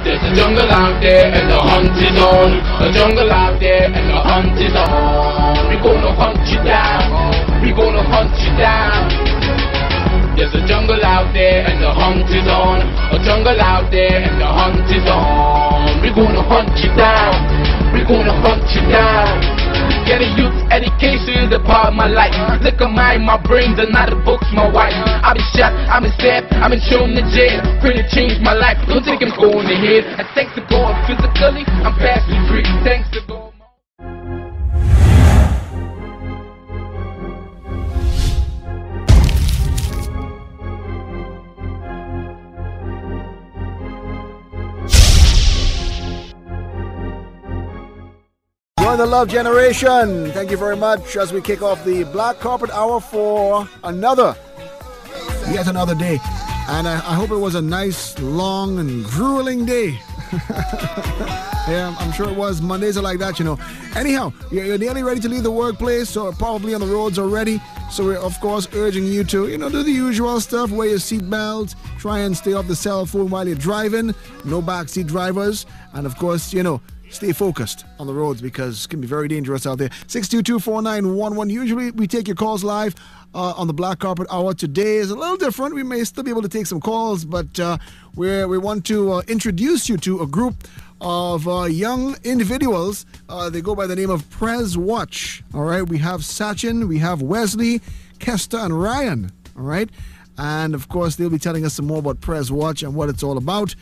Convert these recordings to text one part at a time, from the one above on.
There's a jungle out there and the hunt is on. A jungle out there and the hunt is on. We gonna hunt you down. We gonna hunt you down. There's a jungle out there and the hunt is on. A jungle out there and the hunt is on. We gonna hunt you down. We gonna hunt you down. Getting youth education is a part of my life. Look at my brains and not the books, my wife. I've been shot, I've been stabbed, I've been shown to jail. Pray to change my life, don't think I'm going to hell. And thanks to God, physically, I'm past the free. Thanks to God. Join the Love Generation. Thank you very much as we kick off the Black Carpet Hour for yet another day. And I hope it was a nice, long, and grueling day. Yeah, I'm sure it was. Mondays are like that, you know. Anyhow, you're nearly ready to leave the workplace or probably on the roads already. So we're, of course, urging you to, do the usual stuff. Wear your seatbelt. Try and stay off the cell phone while you're driving. No backseat drivers. And, of course, stay focused on the roads because it can be very dangerous out there. 622-4911. Usually we take your calls live on the Black Carpet Hour. Today is a little different. We may still be able to take some calls, but we want to introduce you to a group of young individuals. They go by the name of PresWatch. All right, we have Sachin, we have Wesley, Kester, and Ryan. All right, and of course they'll be telling us some more about PresWatch and what it's all about.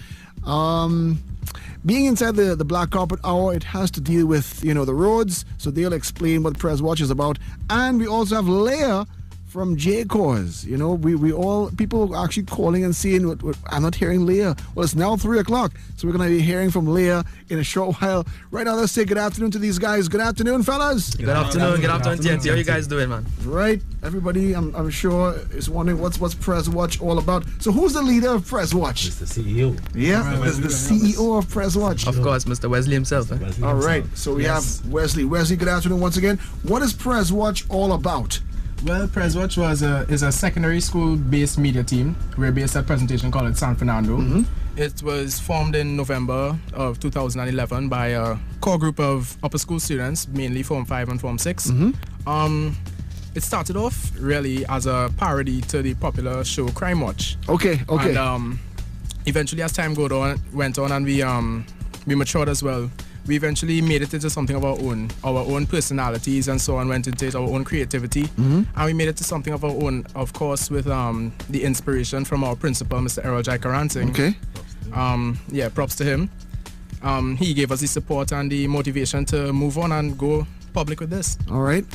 Being inside the Black Carpet Hour, it has to deal with, the roads, so they'll explain what PresWatch is about. And we also have Leah from J-Cause. People are actually calling and saying, I'm not hearing Leah. Well, it's now 3 o'clock, so we're going to be hearing from Leah in a short while. Right now, let's say good afternoon to these guys. Good afternoon, fellas. Good afternoon, TNT. How you guys doing, man? Right. Everybody, I'm sure, is wondering what's PresWatch all about. So who's the leader of PresWatch? It's the CEO. Yeah, it's the CEO of PresWatch. Of course, Mr. Wesley himself. All right, so we have Wesley. Wesley, good afternoon once again. What is PresWatch all about? Well, PresWatch is a secondary school-based media team. We're based at Presentation College San Fernando. Mm-hmm. It was formed in November of 2011 by a core group of upper school students, mainly Form 5 and Form 6. Mm-hmm. It started off really as a parody to the popular show Crime Watch. Okay. And eventually, as time went on, and we matured as well. We eventually made it into something of our own personalities and so on, went into our own creativity, and we made it to something of our own, of course, with the inspiration from our principal, Mr. Errol Jai Karanting. Okay. Props to him. He gave us the support and the motivation to move on and go public with this. All right.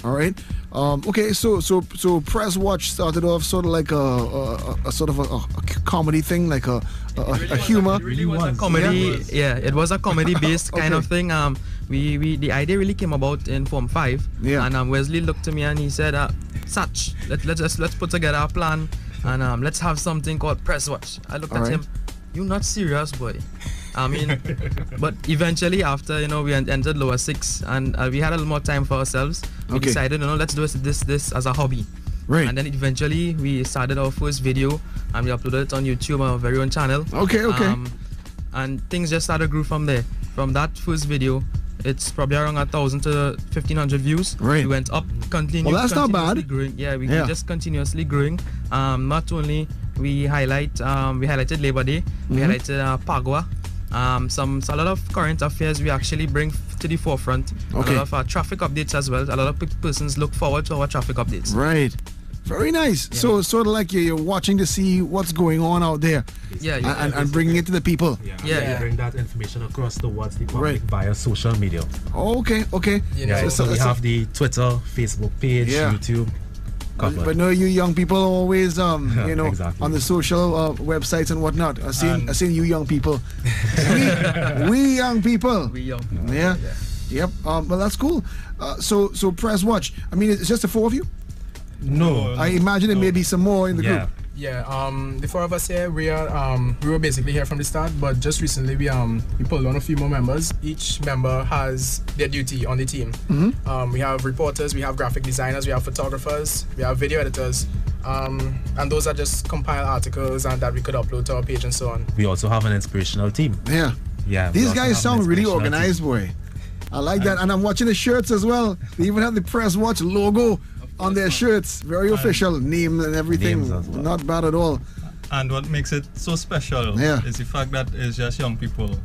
Okay, so PresWatch started off sort of like a sort of a comedy thing, like a humor. It really was a comedy. Yeah, it was a comedy-based kind of thing. The idea really came about in Form 5. Yeah. And Wesley looked to me and he said, "Sach, let's put together a plan and let's have something called PresWatch." I looked at him. "You not serious, boy?" I mean, but eventually after, we entered lower 6 and we had a little more time for ourselves. We decided, let's do this as a hobby. Right. And then eventually we started our first video and we uploaded it on YouTube, our very own channel. Okay. And things just started to grow from there. From that first video, it's probably around 1,000 to 1,500 views. Right. We went up, Well, that's not bad. Growing. Yeah, we just continuously growing. Not only we highlighted Labor Day, we highlighted Pagua. A lot of current affairs we actually bring to the forefront. Okay. A lot of traffic updates as well. A lot of persons look forward to our traffic updates. Right. Very nice. Yeah. So sort of like you're watching to see what's going on out there. And bringing it to the people. Yeah. Bring that information across towards the public via social media. Okay. So we have the Twitter, Facebook page, YouTube. But no, you young people are always, exactly. on the social websites and whatnot. I seen you young people. we young people. Yeah. Yep. Well, that's cool. So PresWatch. I mean, it's just the 4 of you? No. I imagine there may be some more in the group. Yeah, the four of us here, we were basically here from the start, but just recently we pulled on a few more members. Each member has their duty on the team. We have reporters, we have graphic designers, we have photographers, we have video editors, and those are just compile articles and that we could upload to our page and so on. We also have an inspirational team. Yeah. Yeah. These guys sound really organized, boy. I like that. And I'm watching the shirts as well. They even have the PresWatch logo on their shirts. Very official. Name and everything. Well. Not bad at all. And what makes it so special is the fact that it's just young people.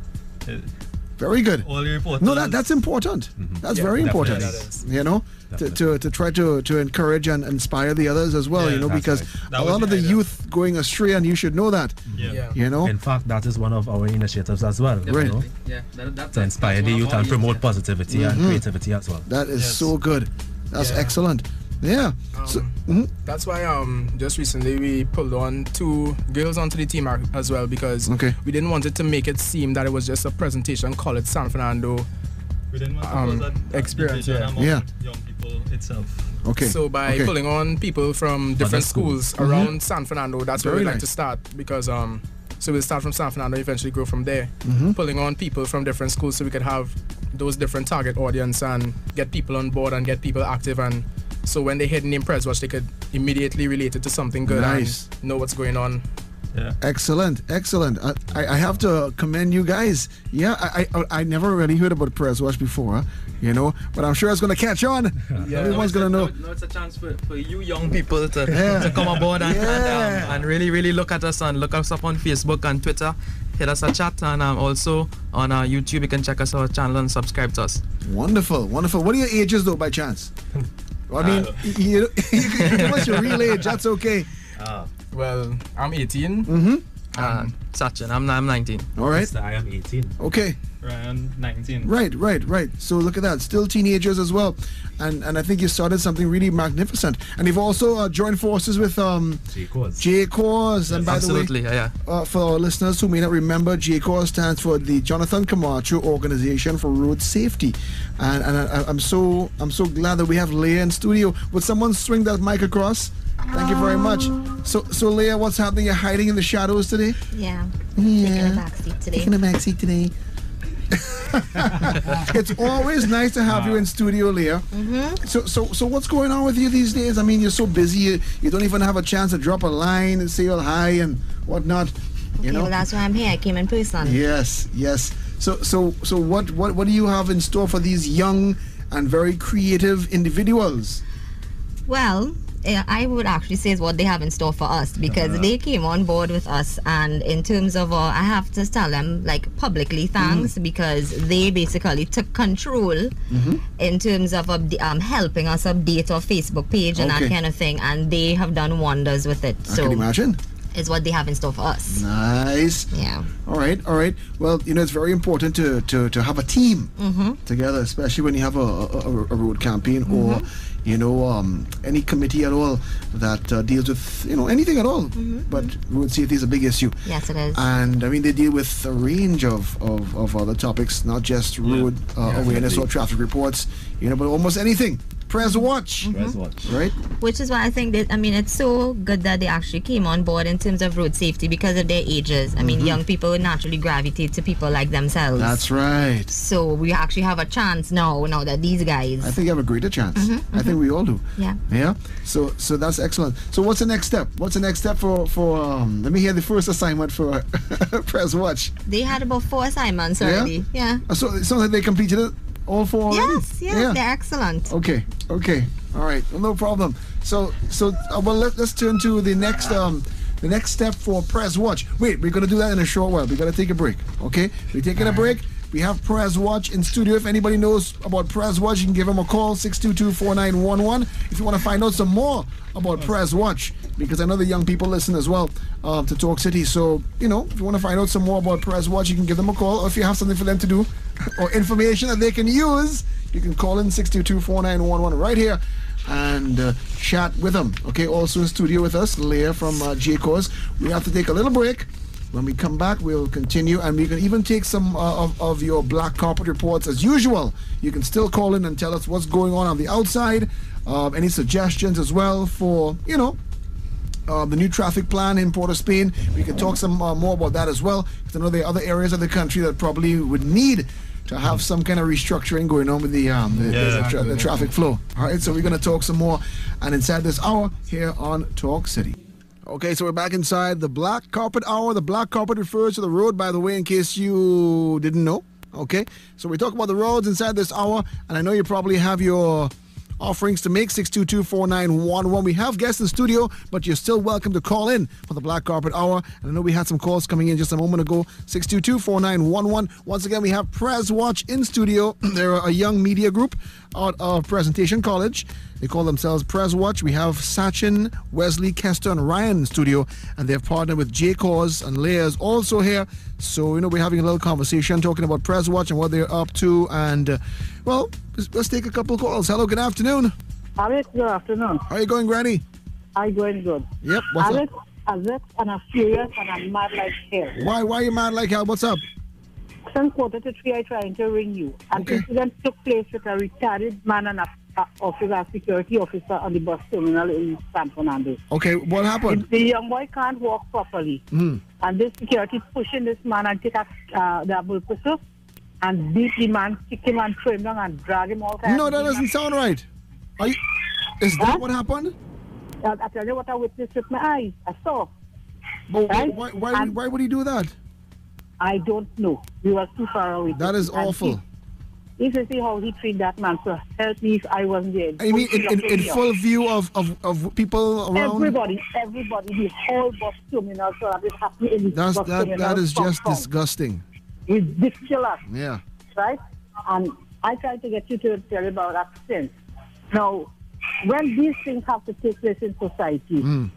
Very good. All the reporters. No, that's important. That's very important. You know, to try to encourage and inspire the others as well. Yeah, you know, because That a lot of the idea. youth going astray, and you should know that. Yeah. You know. In fact, that is one of our initiatives as well. Right. You know, Yeah, to inspire the youth and promote positivity and creativity as well. That is so good. That's excellent. Yeah. That's why just recently we pulled on 2 girls onto the team as well, because we didn't want it to make it seem that it was just a presentation call it San Fernando We didn't want to cause that experience. division among Yeah. young people itself. Okay. So by pulling on people from different schools around San Fernando, that's where Very we like nice. to start, because so we'll start from San Fernando, eventually grow from there. Pulling on people from different schools so we could have those different target audience and get people on board and get people active, and so when they hear the name PresWatch, they could immediately relate it to something good Nice. and know what's going on. Yeah. Excellent. I have to commend you guys. Yeah, I never really heard about PresWatch before, you know, but I'm sure it's going to catch on. Everyone's going to know. No, it's a chance for you young people to come aboard and really look at us and look us up on Facebook and Twitter. Hit us a chat, and also on our YouTube you can check us our channel and subscribe to us. Wonderful. What are your ages though, by chance? I mean, you can give us your real age. That's okay. Well, I'm 18. Sachin, I'm 19. All right. I am 18. Okay. Around 19. Right. So look at that. Still teenagers as well. And I think you started something really magnificent. And you've also joined forces with J-Cause. And by Absolutely, the way, for our listeners who may not remember, J-Cause stands for the Jonathan Camacho Organization for Road Safety. And I'm so glad that we have Leah in studio. Would someone swing that mic across? Thank you very much. So Leah, what's happening? You're hiding in the shadows today? Yeah. Taking a backseat today. Taking a backseat today. It's always nice to have you in studio, Leah. So what's going on with you these days? I mean, you're so busy. You don't even have a chance to drop a line and say hi and whatnot. You know. Well, that's why I'm here. I came in person. Yes. So what do you have in store for these young and very creative individuals? Well, I would actually say is what they have in store for us, because they came on board with us, and in terms of I have to tell them like publicly thanks, because they basically took control in terms of helping us update our Facebook page and that kind of thing, and they have done wonders with it. I can imagine. Is what they have in store for us. Nice. Yeah. All right. Well, you know, it's very important to have a team together, especially when you have a road campaign or, you know, any committee at all that deals with, you know, anything at all. But road safety is a big issue. Yes, it is. And I mean, they deal with a range of other topics, not just road awareness or traffic reports, you know, but almost anything. PresWatch. Right? Which is why I think that, I mean, it's so good that they actually came on board in terms of road safety because of their ages. I mean, young people would naturally gravitate to people like themselves. That's right. So we actually have a chance now that these guys. I think you have a greater chance. I think we all do. Yeah. Yeah. So that's excellent. So what's the next step? What's the next step for let me hear the first assignment for PresWatch. They had about 4 assignments already. Yeah. So it sounds like they completed it. All 4 already? Yes, they're excellent. Okay. All right. Well, no problem. So well, let's turn to the next step for PresWatch. Wait, we're gonna do that in a short while. We gotta take a break. Okay? We're taking a break. We have PresWatch in studio. If anybody knows about PresWatch, you can give them a call, 622-4911. If you want to find out some more about PresWatch, because I know the young people listen as well to Talk City. So, you know, if you want to find out some more about PresWatch, you can give them a call. Or if you have something for them to do or information that they can use, you can call in 622-4911 right here and chat with them. Okay, also in studio with us, Leah from J-Cause. We have to take a little break. When we come back, we'll continue, and we can even take some of your black carpet reports as usual. You can still call in and tell us what's going on the outside. Any suggestions as well for, you know, the new traffic plan in Port of Spain. We can talk some more about that as well, because I know there are other areas of the country that probably would need to have some kind of restructuring going on with the traffic flow. All right, so we're going to talk some more and inside this hour here on Talk City. Okay, so we're back inside the Black Carpet Hour. The black carpet refers to the road, by the way, in case you didn't know. Okay, so we talk about the roads inside this hour, and I know you probably have your offerings to make. 622-4911. We have guests in studio, but you're still welcome to call in for the Black Carpet Hour. And I know we had some calls coming in just a moment ago. 622-4911. Once again, we have PresWatch in studio. They're a young media group out of Presentation College. They call themselves PresWatch. We have Sachin, Wesley, Kester, and Ryan in studio, and they've partnered with J Cause and Layers also here. So, we're having a little conversation talking about PresWatch and what they're up to. And, well, let's take a couple calls. Hello, good afternoon. Alex, good afternoon. How are you going, Granny? I'm going good. Yep, what's Alex, and I'm furious and I'm mad like hell. Why are you mad like hell? What's up? Since 2:45, I'm trying to ring you. An incident took place with a retarded man and a security officer on the bus terminal in San Fernando. Okay, what happened? The young boy can't walk properly. And this security is pushing this man and take the bull pistol and beat the man, kick him and throw him down and drag him out. No, that doesn't sound right. Is that what happened? I tell you what I witnessed with my eyes. I saw. But right? why would he do that? I don't know. We were too far away. That is awful. If you see how he treated that man, so help me if I wasn't there. I mean, in full view of people around? Everybody, the whole bus terminal, so that is happening in the bus terminal. That is just disgusting. Ridiculous. Yeah. Right? And I tried to get you to tell you about that since. Now, when these things have to take place in society,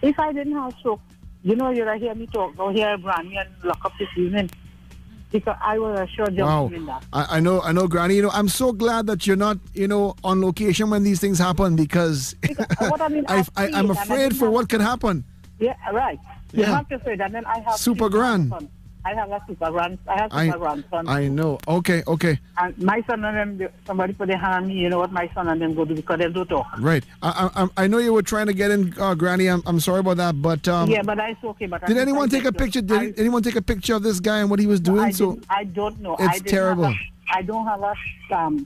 if I didn't have stroke, you'd hear me talk, or hear Granny and lock up this evening. Because I was assured jumping in that. I know, Granny. I'm so glad that you're not, on location when these things happen because what I mean, I'm afraid for what could happen. Yeah, right. You have to say that. Then I have super grand. I have a super grandson. I know. Okay. And my son and them, somebody put their hand on me. You know what my son and them go do because they don't talk. Right. I know you were trying to get in, Granny. I'm sorry about that, but yeah, but it's okay. But did anyone take a picture? Did anyone take a picture of this guy and what he was doing? I don't know. It's terrible. I don't have a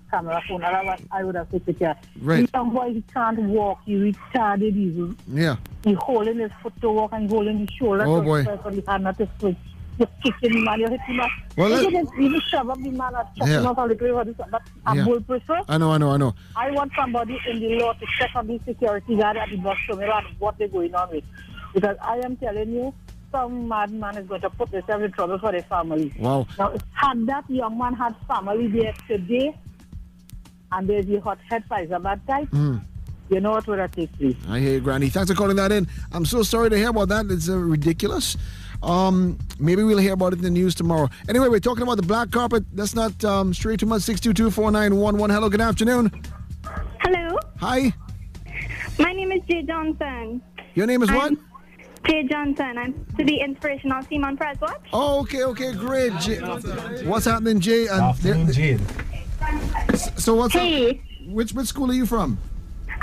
camera phone. I would have taken picture. Right. The young boy, he can't walk. He retarded even. Yeah. He holding his foot to walk and holding his shoulder. Oh boy. He had not to switch. You kicking him and you hit him up. Well, you didn't even shove up the man and chuck him out a little bit, but a bull prefer. I know. I want somebody in the law to check on the security guard at the bus terminal and what they're going on with. Because I am telling you, some madman is going to put themselves in trouble for their family. Wow. Now, had that young man had family there today, and there's the hot head Pfizer bad type, you know what would have taken place. I hear you, Granny. Thanks for calling that in. I'm so sorry to hear about that. It's ridiculous. Maybe we'll hear about it in the news tomorrow. Anyway, we're talking about the black carpet. That's not straight too much. 622-4911. Hello, good afternoon. Hello. Hi. My name is Jay Johnson. Your name is what? Jay Johnson. I'm to the inspirational team on PresWatch. Oh, okay, great. Jay. What's happening, Jay? Afternoon, Jade. So what's Hey. up? Which school are you from?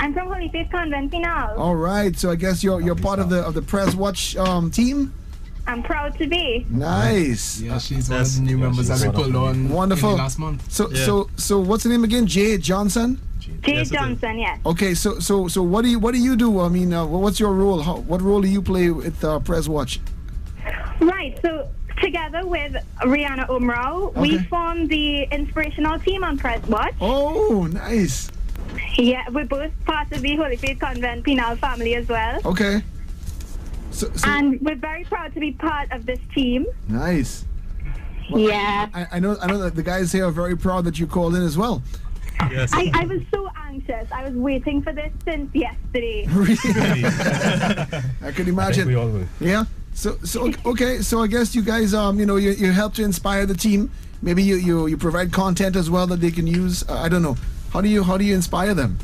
I'm from Holy Faith Convent, Pinal. All right. So I guess you're part of the PresWatch team. I'm proud to be. Nice. Yeah, she's one of the new members that we pulled on wonderful last month. So what's the name again? Jay Johnson. Jay Johnson, yes. Okay, so what do you do? I mean, what's your role? What role do you play with PresWatch? Right. So together with Rihanna Umrao, we formed the inspirational team on PresWatch. Oh, nice. Yeah, we're both part of the Holy Faith Convent Penal family as well. Okay. And we're very proud to be part of this team. Nice. Well, yeah. I know that the guys here are very proud that you called in as well. Yes. I was so anxious. I was waiting for this since yesterday. Really? I can imagine. I think we all will. Yeah. So okay. So I guess you guys you help to inspire the team. Maybe you provide content as well that they can use. I don't know. How do you inspire them?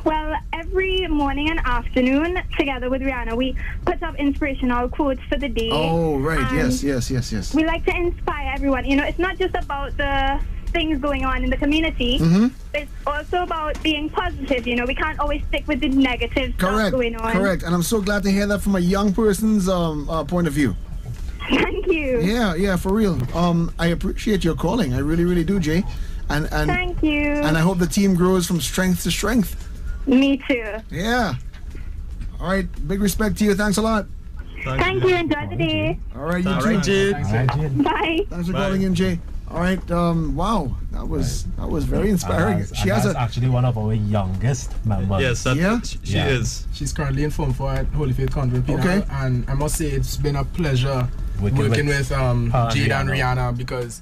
Well, every morning and afternoon, together with Rihanna, we put up inspirational quotes for the day. Oh, right. Yes. We like to inspire everyone. It's not just about the things going on in the community. Mm-hmm. It's also about being positive. You know, we can't always stick with the negative stuff going on. Correct. And I'm so glad to hear that from a young person's point of view. Thank you. Yeah, for real. I appreciate your calling. I really, really do, Jay. And thank you. And I hope the team grows from strength to strength. Me too. Yeah. All right. Big respect to you. Thanks a lot. Thank you. Enjoy the day. All right, you All too. right, Jay. Bye. Thanks for calling in, Jay. All right. Wow, that was very inspiring. She has actually one of our youngest members. Yes, she is. She's currently in Form 4 at Holy Faith Convent. Okay. And I must say it's been a pleasure working with Jade and Rihanna, because,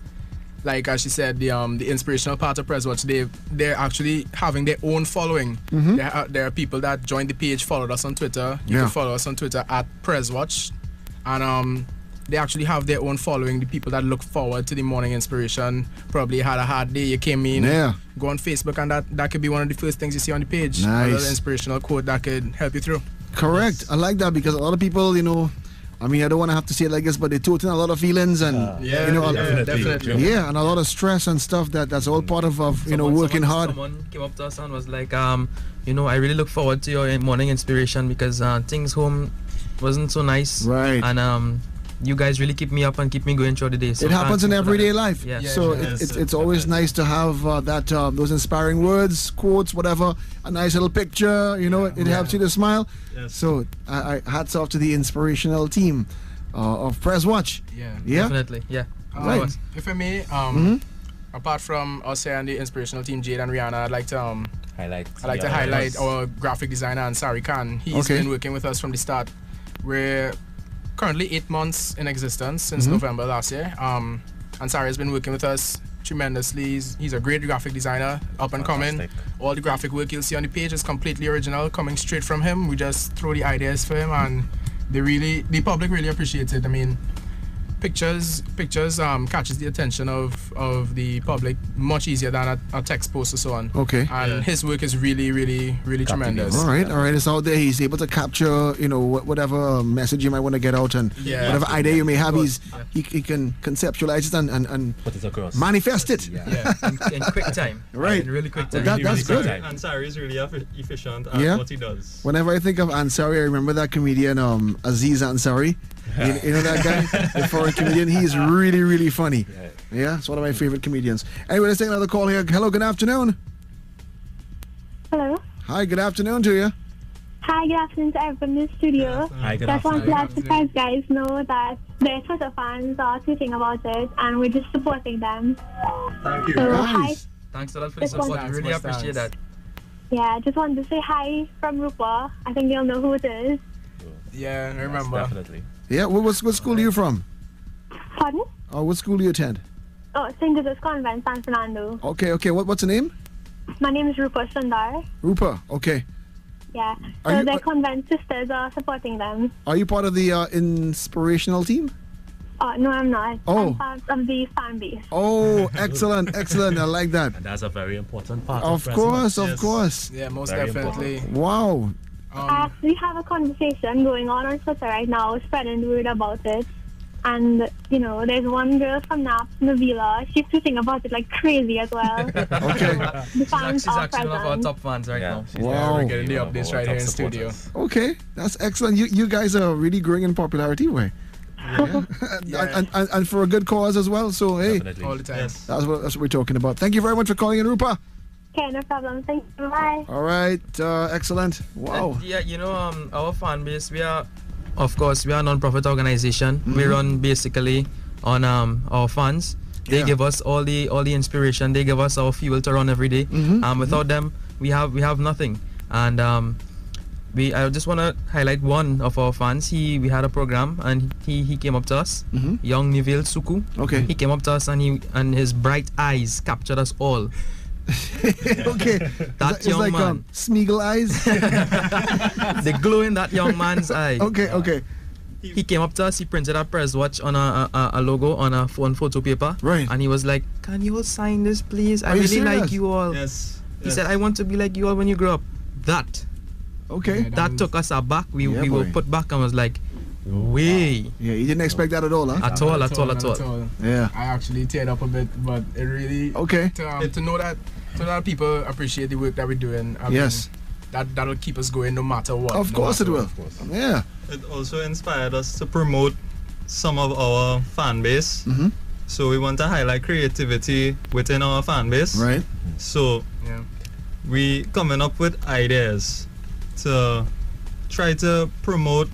like as she said, the inspirational part of PresWatch, they're actually having their own following. There are people that joined the page, followed us on Twitter. You can follow us on Twitter at PresWatch, and they actually have their own following. The people that look forward to the morning inspiration, probably had a hard day, you came in, go on Facebook, and that could be one of the first things you see on the page. Nice. A little inspirational quote that could help you through. Correct. I like that, because a lot of people, you know, I mean, I don't want to have to say it like this, but they tote in a lot of feelings and definitely. Yeah, and a lot of stress and stuff. That's all part of you know, working hard. Someone came up to us and was like, you know, I really look forward to your morning inspiration, because things home wasn't so nice. Right. And you guys really keep me up and keep me going through the day. So it happens in everyday life. Yeah. So it's always nice to have those inspiring words, quotes, whatever, a nice little picture. You know, it helps you to smile. Yes. So I hats off to the inspirational team of PresWatch. Yeah. Definitely. Yeah. Right. If I may, apart from us here and the inspirational team, Jade and Rihanna, I'd like to highlight our graphic designer, Ansari Khan. He's been working with us from the start. We're currently 8 months in existence since November last year. Ansari has been working with us tremendously. He's a great graphic designer, up and coming. All the graphic work you'll see on the page is completely original, coming straight from him. We just throw the ideas for him, and the public really appreciates it. I mean, pictures catches the attention of the public much easier than a text post or so on. Okay. And his work is really tremendous. All right. It's out there. He's able to capture, you know, whatever message you might want to get out, and whatever idea you may have, he can conceptualize it and put it across, manifest it. In quick time. Right. In really quick time. That's good. Ansari is really efficient at what he does. Whenever I think of Ansari, I remember that comedian Aziz Ansari. You know that guy, the foreign comedian. He's really funny. Yeah, it's one of my favorite comedians. Anyway, let's take another call here. Hello, good afternoon. Hello. Hi, good afternoon to you. Hi, good afternoon to everyone in the studio. Hi, good Just want afternoon. to let the press guys know that their Twitter fans are tweeting about it, and we're just supporting them. Thank you. So, Nice. Thanks a lot for the support. We really appreciate that. I just wanted to say hi from Rupa. I think you'll know who it is. Yeah, I remember. Definitely. Yeah, what school are you from? Pardon? Oh, what school do you attend? Oh, St. Joseph's Convent, San Fernando. Okay. What's the name? My name is Rupa Sundar. Rupa. Okay. Yeah. Are So you- their convent sisters are supporting them. Are you part of the inspirational team? No, I'm not. Oh. I'm part of the fan base. Oh, excellent. I like that. And that's a very important part Of PresWatch. course. Yeah, most Very definitely. Wow. I actually have a conversation going on Twitter right now, spreading the word about it. And, you know, there's one girl from NAP, Navila. She's tweeting about it like crazy as well. Okay. The fans She's are actually one of our present. top fans right now. Wow. We're getting the updates right here in studio. Okay, that's excellent. You guys are really growing in popularity, way. And for a good cause as well. So hey, Definitely. All the time. Yes. that's what we're talking about. Thank you very much for calling in, Rupa. Okay, no problem. Thank you. Bye. All right, excellent. Wow. Yeah, you know, our fan base, we are a non-profit organization. We run basically on our fans. They give us all the inspiration. They give us our fuel to run every day. Without them, we have nothing. And I just want to highlight one of our fans. We had a program, and he came up to us, young Nivil Suku. Okay. He came up to us, and his bright eyes captured us all. Okay. That It's young like man. Smeagol eyes. The glow in that young man's eye. Okay. He came up to us, he printed a PresWatch on a logo on a photo paper. Right. And he was like, "Can you all sign this, please? I Are you really serious? like you all." Yes. He said, "I want to be like you all when you grow up." Okay. That took us aback. We Yeah, were boy. put back and was like, Way. Yeah, you didn't expect that at all, huh? At all. Yeah. I actually teared up a bit, but it really to know that people appreciate the work that we're doing. I mean, that'll keep us going no matter what. Of course it will. Yeah. It also inspired us to promote some of our fan base. So we want to highlight creativity within our fan base. Right. So we coming up with ideas to try to promote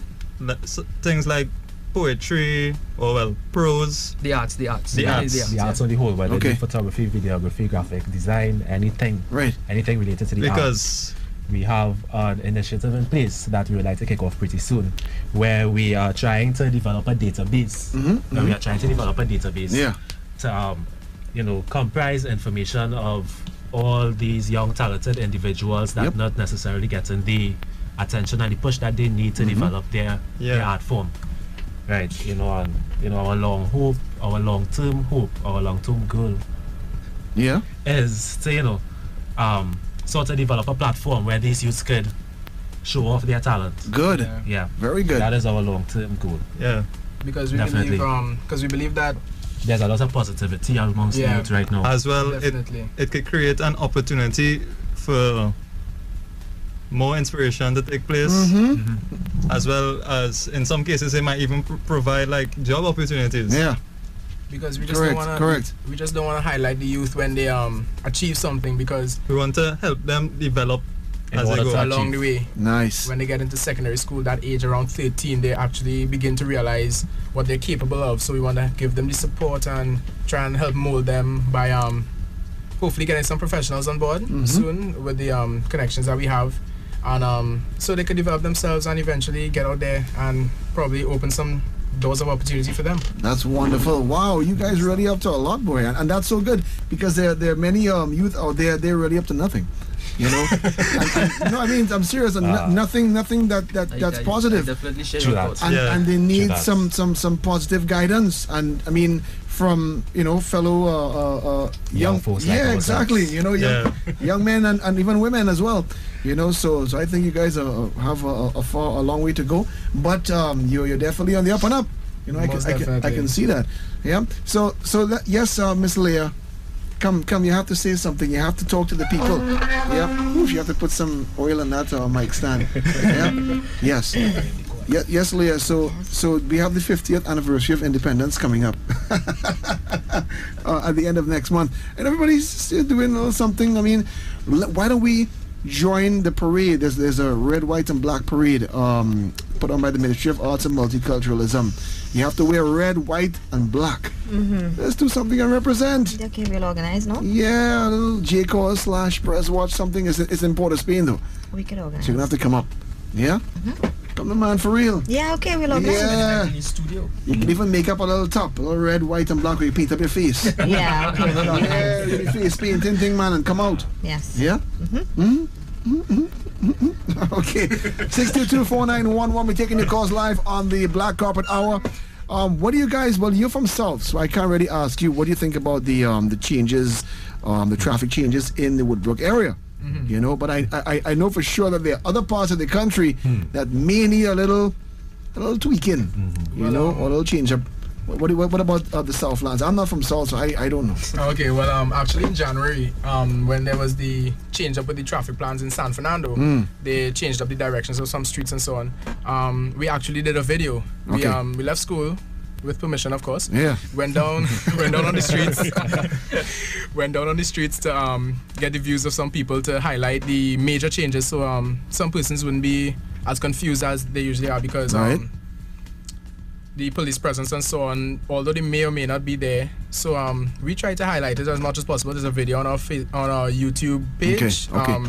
things like poetry or prose. The arts on the whole, whether it's photography, videography, graphic design, anything. Right. Anything related to the arts. We have an initiative in place that we would like to kick off pretty soon, where we are trying to develop a database. We are trying to develop a database to comprise information of all these young talented individuals that not necessarily getting the attention and the push that they need to develop their art form. Right, our long hope, our long-term hope, our long-term goal is to, sort of develop a platform where these youths could show off their talent. Good. Yeah. Very good. That is our long-term goal. Yeah. Because we believe that there's a lot of positivity amongst the youth right now. As well, it could create an opportunity for more inspiration to take place, as well as in some cases it might even provide job opportunities. Yeah. Because we just don't want to. We just don't want to highlight the youth when they achieve something, because we want to help them develop as they go along the way. Nice. When they get into secondary school, that age around 13, they actually begin to realize what they're capable of. So we want to give them the support and try and help mold them by hopefully getting some professionals on board soon with the connections that we have, and so they could develop themselves and eventually get out there and probably open some doors of opportunity for them. That's wonderful. Wow, you guys really up to a lot, boy, and that's so good, because there are many youth out there, they're really up to nothing. No, I mean, I'm serious. Nothing that's positive. I definitely share your thoughts. And they need some positive guidance. And I mean, from fellow young folks. Yeah, exactly. Young men and even women as well. So I think you guys have a long way to go. But you're definitely on the up and up. I can see that. Yeah. So yes, Miss Leah. Come, you have to say something. You have to talk to the people. Yeah. Oof, you have to put some oil on that mic stand. Yeah. Yes. Yes, Leah. So we have the 50th anniversary of independence coming up at the end of next month. And everybody's still doing a little something. I mean, why don't we join the parade? There's a red, white, and black parade put on by the Ministry of Arts and Multiculturalism. You have to wear red, white, and black. Let's do something and represent. Okay, we'll organize, no? Yeah, a little JCall/PresWatch something. It's in Port of Spain, though. We could organize. So you're going to have to come up. Yeah? Come to man, for real. Yeah, okay, we'll organize. Yeah. In the studio. You can even make up a little top, a little red, white, and black where you paint up your face. Yeah, okay, we'll organize. Yeah, your face painting thing, man, and come out. Yes. Yeah? Okay. 622-4911. We're taking your calls live on the Black Carpet Hour. What do you guys? Well, you're from South, so I can't really ask you. What do you think about the changes, the traffic changes in the Woodbrook area? But I know for sure that there are other parts of the country that may need a little tweaking, or a little change up. What about the Southlands? I'm not from South, so I don't know. Okay, well, actually in January, when there was the change up with the traffic plans in San Fernando, they changed up the directions of some streets and so on. We actually did a video. We left school with permission, of course. Yeah. Went down on the streets. Went down on the streets to get the views of some people to highlight the major changes, so some persons wouldn't be as confused as they usually are, because the police presence and so on, although they may or may not be there. So we try to highlight it as much as possible. There's a video on our YouTube page. You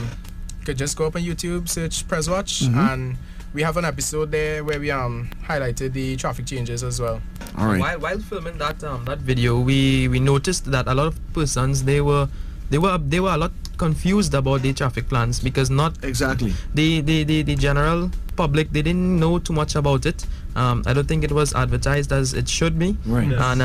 could just go up on YouTube, search PresWatch, and we have an episode there where we highlighted the traffic changes as well. All right. While filming that video, we noticed that a lot of persons, they were they were a lot confused about the traffic plans because not exactly the general public, they didn't know too much about it. I don't think it was advertised as it should be. Right. Yes.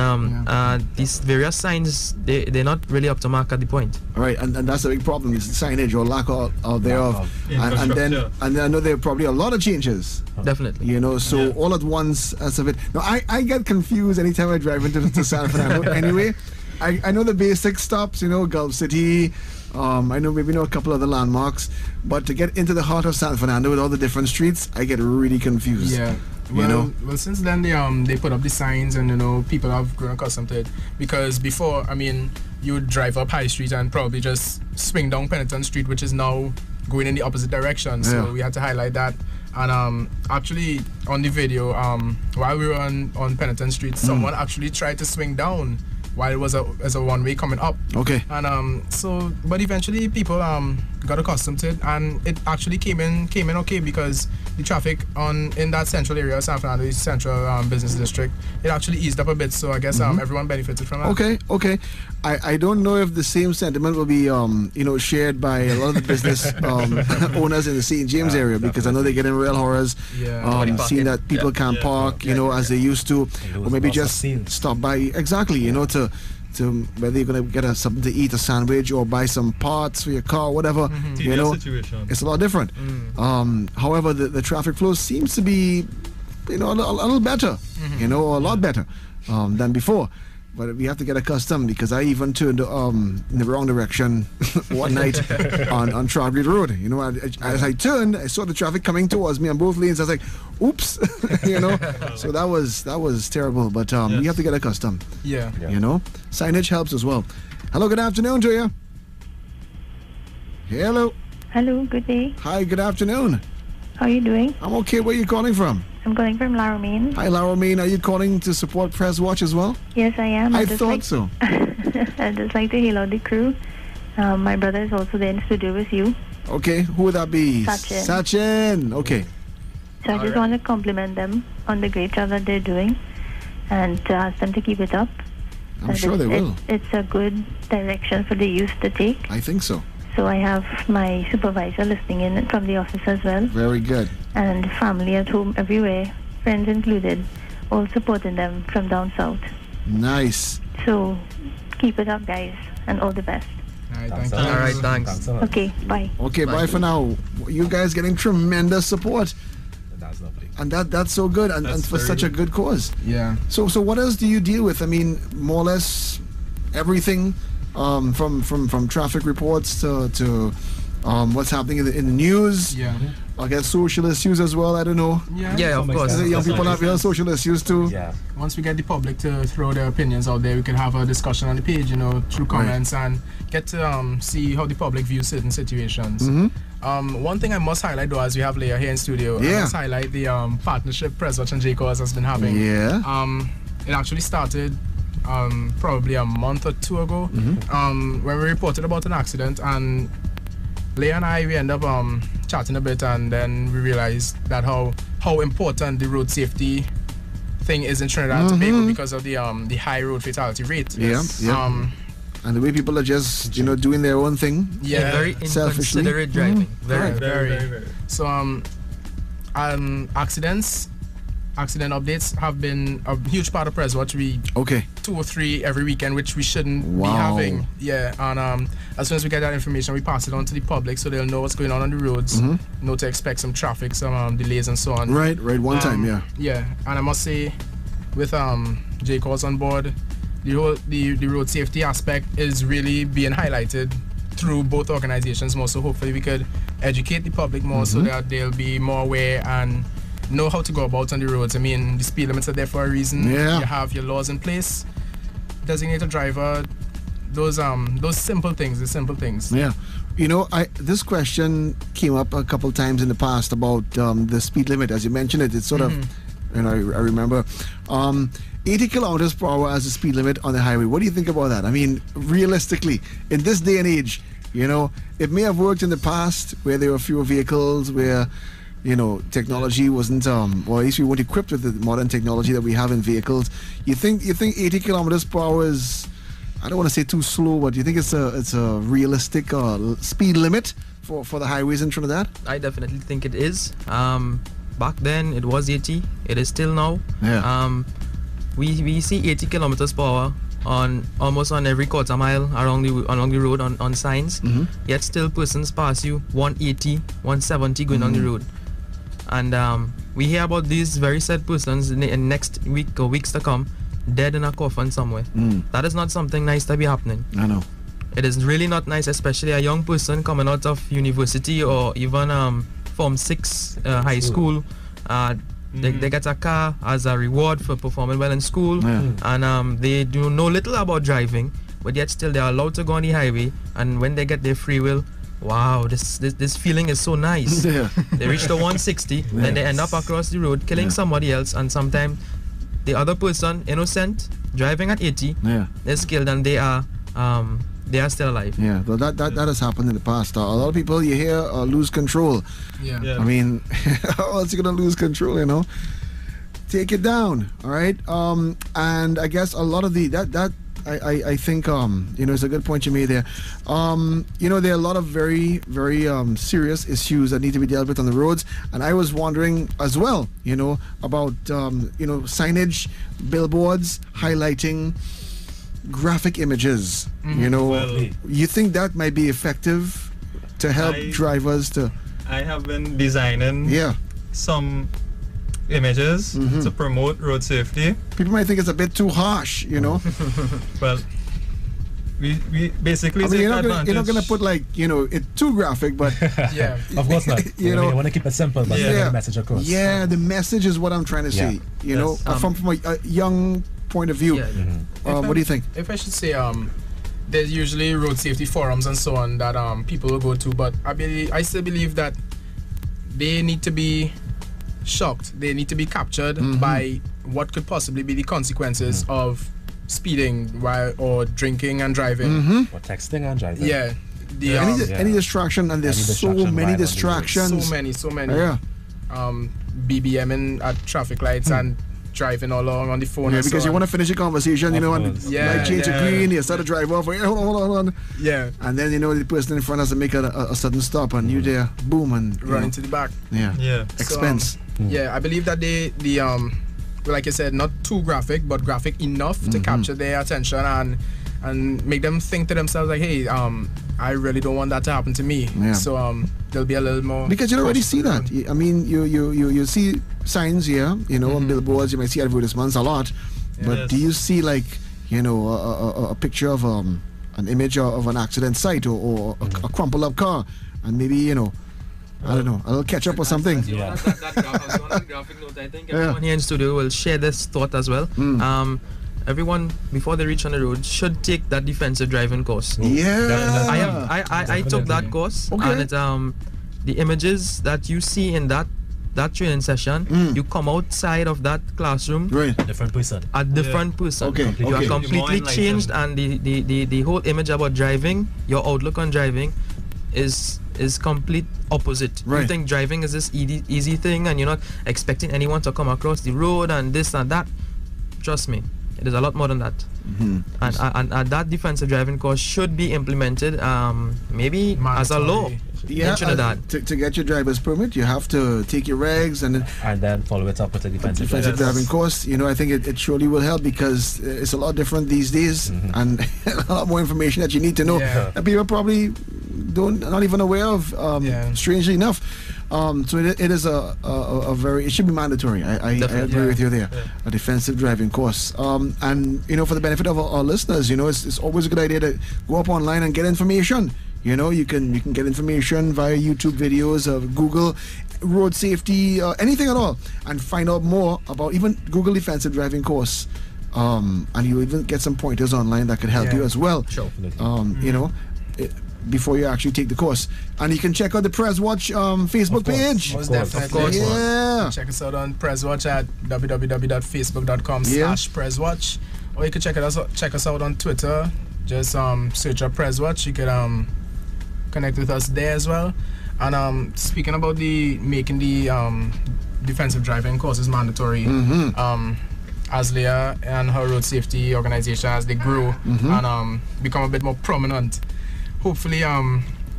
And these various signs, they're not really up to mark at the point. All right, and that's a big problem is signage or lack of thereof. And then I know there are probably a lot of changes. Definitely. You know, so all at once as of it. Now I get confused anytime I drive into San Fernando. Anyway, I know the basic stops, you know, Gulf City. I know maybe know a couple of the landmarks, but to get into the heart of San Fernando with all the different streets, I get really confused. Yeah. Well, since then they put up the signs, and you know people have grown accustomed to it. Because before, I mean, you would drive up High Street and probably just swing down Penitent Street, which is now going in the opposite direction. So we had to highlight that. And actually on the video, while we were on Penitent Street, someone actually tried to swing down while it was a one-way coming up. Okay. And but eventually people got accustomed to it, and it actually came in okay, because the traffic in that central area of San Fernando, central business district, it actually eased up a bit. So I guess everyone benefited from that. Okay. I don't know if the same sentiment will be shared by a lot of the business owners in the St. James area, because I know they get in real horrors seeing that people can't park as they used to, or maybe just stop by to whether you're going to get something to eat, a sandwich, or buy some parts for your car, whatever. It's a lot different. However, the traffic flow seems to be a little better, or a lot better than before. But we have to get accustomed, because I even turned in the wrong direction one night on Strawberry Road. As I turned, I saw the traffic coming towards me on both lanes. I was like, "Oops," So that was terrible. But we have to get accustomed. Yeah. Signage helps as well. Hello, good afternoon to you. Hello. Hello, good day. Hi, good afternoon. How are you doing? I'm okay. Where are you calling from? I'm calling from La Romaine. Hi, La Romaine. Are you calling to support PresWatch as well? Yes, I am. I thought so. I'd just like to hail out the crew. My brother is also there in the studio with you. Okay, who would that be? Sachin. Okay. So I just want to compliment them on the great job that they're doing, and to ask them to keep it up. I'm sure they will. It's a good direction for the youth to take. I think so. So I have my supervisor listening in from the office as well. Very good. And family at home everywhere, friends included, all supporting them from down south. Nice. So keep it up, guys, and all the best. All right, thanks. Okay, bye. Okay, bye for now. You guys getting tremendous support. That's lovely. And that's so good, and for such a good cause. Yeah. So what else do you deal with? I mean, more or less everything. From traffic reports to what's happening in the news. Yeah. I guess social issues as well. I don't know. Yeah, of course. Young people have real social issues too. Yeah. Once we get the public to throw their opinions out there, we can have a discussion on the page, through comments, and get to see how the public views certain situations. One thing I must highlight, though, as we have Leah here in studio, I must highlight the partnership PresWatch and J-Cause has been having. Yeah. It actually started probably a month or two ago, when we reported about an accident, and Leah and I, we end up chatting a bit, and then we realized that how important the road safety thing is in Trinidad and Tobago, because of the high road fatality rate. And the way people are just doing their own thing. Yeah, very inconsiderate driving. Very. So accident updates have been a huge part of PresWatch. We 2 or 3 every weekend, which we shouldn't be having. Yeah, and as soon as we get that information, we pass it on to the public, so they'll know what's going on the roads, know to expect some traffic, some delays and so on. Right, one time, yeah. Yeah, and I must say, with J-Cause on board, the road safety aspect is really being highlighted through both organizations more, so hopefully we could educate the public more, so that they'll be more aware and know how to go about on the roads. I mean, the speed limits are there for a reason. Yeah. You have your laws in place. Designated driver, those simple things. Yeah. This question came up a couple times in the past about the speed limit. As you mentioned it, it's sort of, I remember 80 kilometers per hour as the speed limit on the highway. What do you think about that? I mean, realistically, in this day and age, it may have worked in the past where there were fewer vehicles, where technology wasn't, or at least we weren't equipped with the modern technology that we have in vehicles. You think 80 kilometers per hour is I don't want to say too slow, but do you think it's a realistic speed limit for the highways in Trinidad? I definitely think it is. Back then it was 80. It is still now. Yeah. We see 80 kilometers per hour on almost on every quarter mile along the road on signs. Yet still persons pass you 180, 170 going on the road. And we hear about these very sad persons in next week or weeks to come dead in a coffin somewhere. That is not something nice to be happening. I know. It is really not nice, especially a young person coming out of university or even Form 6 high school. They get a car as a reward for performing well in school, and they do know little about driving, but yet still they are allowed to go on the highway, and when they get their free will, wow, this feeling is so nice. They reach the 160, then they end up across the road killing somebody else, and sometimes the other person, innocent, driving at 80, is killed, and they are still alive. Yeah, well, that has happened in the past. A lot of people you hear lose control. I mean, how else you gonna lose control? You know, take it down. All right. And I guess a lot of I think it's a good point you made there. There are a lot of very serious issues that need to be dealt with on the roads, and I was wondering as well, about signage, billboards highlighting graphic images. You think that might be effective to help drivers to... I have been designing some images to promote road safety. People might think it's a bit too harsh, Well, we basically you're not gonna put it too graphic, but of course not. You want to keep it simple, but get the message across. Yeah, the message is what I'm trying to say. From a young point of view. What do you think? If I should say, there's usually road safety forums and so on that people will go to, but I still believe that they need to be shocked. They need to be captured by what could possibly be the consequences of speeding or drinking and driving, or texting and driving. Yeah. Any distraction, and there's so many distractions. So many. Yeah. BBMing at traffic lights and driving along on the phone. Yeah, because you want to finish a conversation, and light change to green, you start to drive off. Hold on. Yeah. And then the person in front has to make a sudden stop, and you there, boom, and run into the back. Yeah. Expense. Yeah, I believe that like I said, not too graphic, but graphic enough to capture their attention and make them think to themselves like, hey, I really don't want that to happen to me. Yeah. So there'll be a little more. Because you already see that. I mean, you see signs here, on billboards. You might see advertisements a lot, but do you see a picture of an image of an accident site or a crumpled up car, and maybe I don't know, a little ketchup or something. That graphic note, I think everyone here in studio will share this thought as well. Everyone, before they reach on the road, should take that defensive driving course. I took that course, and it's the images that you see in that training session, you come outside of that classroom, a different person. You are completely changed, and the whole image about driving, your outlook on driving, is complete opposite. You think driving is this easy thing, and you're not expecting anyone to come across the road and this and that. Trust me, it is a lot more than that. And that defensive driving course should be implemented, maybe as a law. To get your driver's permit, you have to take your regs and then follow it up with a defensive driving course. I think it surely will help, because it's a lot different these days, and a lot more information that you need to know that people probably not even aware of. Strangely enough, so it is it should be mandatory. I agree with you there. A defensive driving course, and for the benefit of our listeners, it's always a good idea to go up online and get information. You can get information via YouTube videos, Google road safety, anything at all, and find out more about even Google defensive driving course. And you even get some pointers online that could help you as well. Sure. Before you actually take the course. And you can check out the PresWatch Facebook page. Most definitely. Check us out on PresWatch at www.facebook.com/PresWatch. Or you can check us out on Twitter. Just search up PresWatch. You can connect with us there as well. And speaking about making the defensive driving courses mandatory, as Leah and her road safety organization, as they grow and become a bit more prominent, hopefully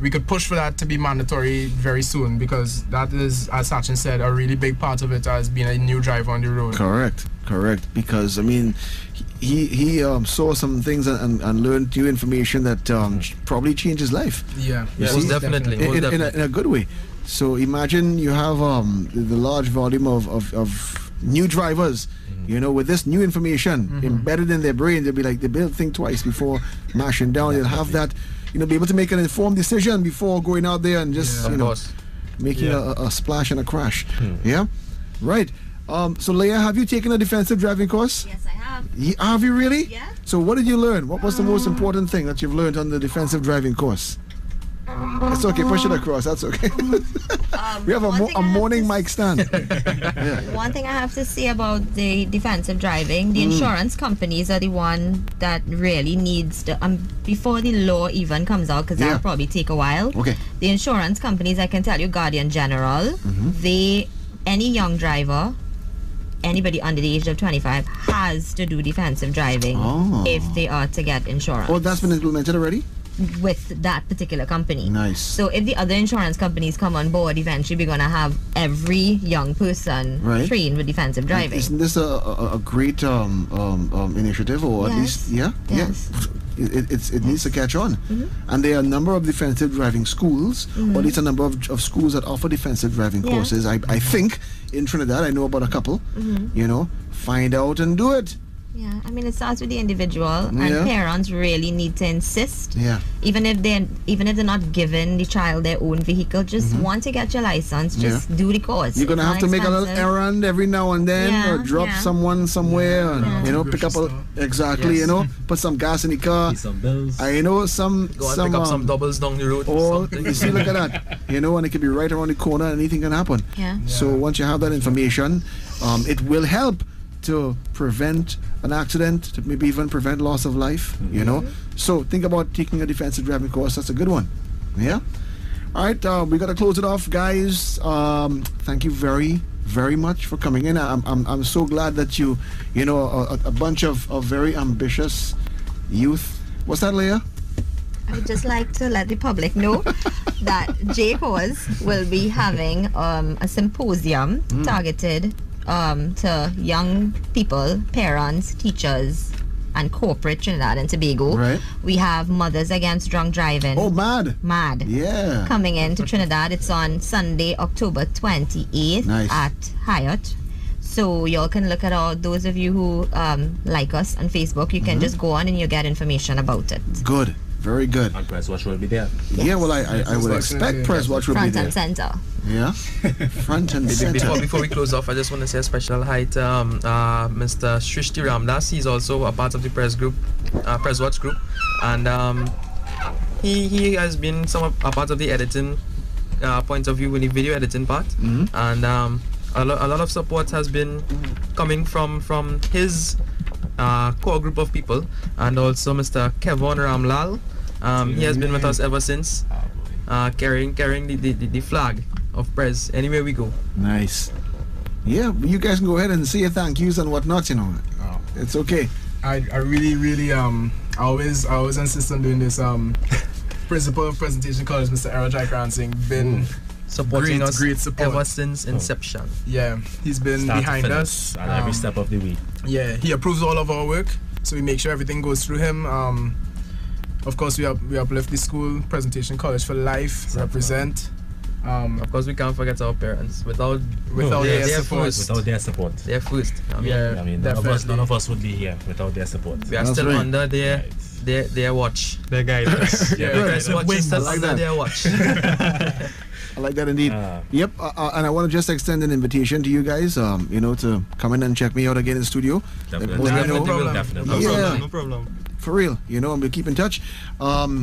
we could push for that to be mandatory very soon, because that is, as Sachin said, a really big part of it as being a new driver on the road. Correct. Because I mean, he saw some things and learned new information that probably changed his life. Yeah, most definitely. In a good way. So imagine you have the large volume of new drivers, you know, with this new information embedded in their brain. They'll be like, they'll think twice before mashing down. They'll have that, you know, be able to make an informed decision before going out there and just, you know, making a splash and a crash. Yeah, right. So Leah, have you taken a defensive driving course? Yes, I have. Have you really? Yeah. So what did you learn? What was the most important thing that you've learned on the defensive driving course? It's okay, push it across, that's okay. We have a morning mic stand. One thing I have to say about the defensive driving, the insurance companies are the one that really needs to, before the law even comes out, because that'll probably take a while. Okay. The insurance companies, I can tell you, Guardian General, any young driver, anybody under the age of 25 has to do defensive driving if they are to get insurance. Oh, that's been implemented already? With that particular company. Nice. So if the other insurance companies come on board, eventually we're going to have every young person trained with defensive driving. Isn't this a great initiative, or at least, Yes. It needs to catch on. And there are a number of defensive driving schools, or at least a number of schools that offer defensive driving courses. I think in Trinidad, I know about a couple. You know, find out and do it. Yeah, I mean, it starts with the individual, and parents really need to insist. Yeah. Even if they're not giving the child their own vehicle, just want to get your license, just do the course. You're gonna have to make a little errand every now and then, or drop someone somewhere, and you know, pick up you know, put some gas in the car. Some bills. I know some Go and pick up some doubles down the road. Or you see, look at that. You know, and it could be right around the corner, and anything can happen. So once you have that information, it will help to prevent an accident, to maybe even prevent loss of life, you know. So think about taking a defensive driving course. That's a good one. Yeah. All right, we got to close it off, guys. Thank you very, very much for coming in. I'm so glad that you know, a bunch of very ambitious youth. What's that, Leah? I would just like to let the public know that JCOS will be having a symposium targeted to young people, parents, teachers, and corporate Trinidad and Tobago. Right. We have Mothers Against Drunk Driving. Oh, mad. Yeah. Coming into Trinidad. It's on Sunday, October 28th at Hyatt. So y'all can look at all those of you who like us on Facebook. You can just go on and you get information about it. Good. Very good. And PresWatch will be there. Yeah, well, I would expect PresWatch will be there. Front and center. Yeah, front and center. Before we close off, I just want to say a special hi to Mr. Shrishti Ramdas. He's also a part of the PresWatch group, and he has been a part of the editing point of view in the video editing part, and a lot of support has been coming from his core group of people, and also Mr. Kevon Ramlal. He has been with us ever since, carrying the flag of Pres anywhere we go. Nice. Yeah, you guys can go ahead and say your thank yous and whatnot, you know. It's okay. I really I always insist on doing this. Principal of Presentation College, Mr. Errol Jaikransing, been supporting us great support ever since inception. Yeah, he's been behind us at every step of the way. Yeah, he approves all of our work, so we make sure everything goes through him. Of course, we uplift the school, Presentation College for life, represent. Of course, we can't forget our parents. Without their support. Without their support. They're first. I mean, none of us would be here without their support. We are still under their watch. Their guidance. PresWatch is still under their watch. I like that indeed. Yep, and I want to just extend an invitation to you guys, you know, to come in and check me out again in the studio. Definitely. No problem. For real, you know, and we'll keep in touch.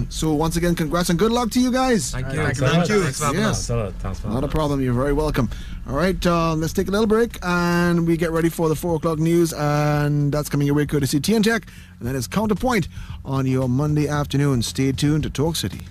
So once again, congrats and good luck to you guys. Thank you. Thank you. Yes, not a problem. You're very welcome. All right, let's take a little break and we get ready for the 4 o'clock news, and that's coming your way courtesy TN Tech, and then it's Counterpoint on your Monday afternoon. Stay tuned to Talk City.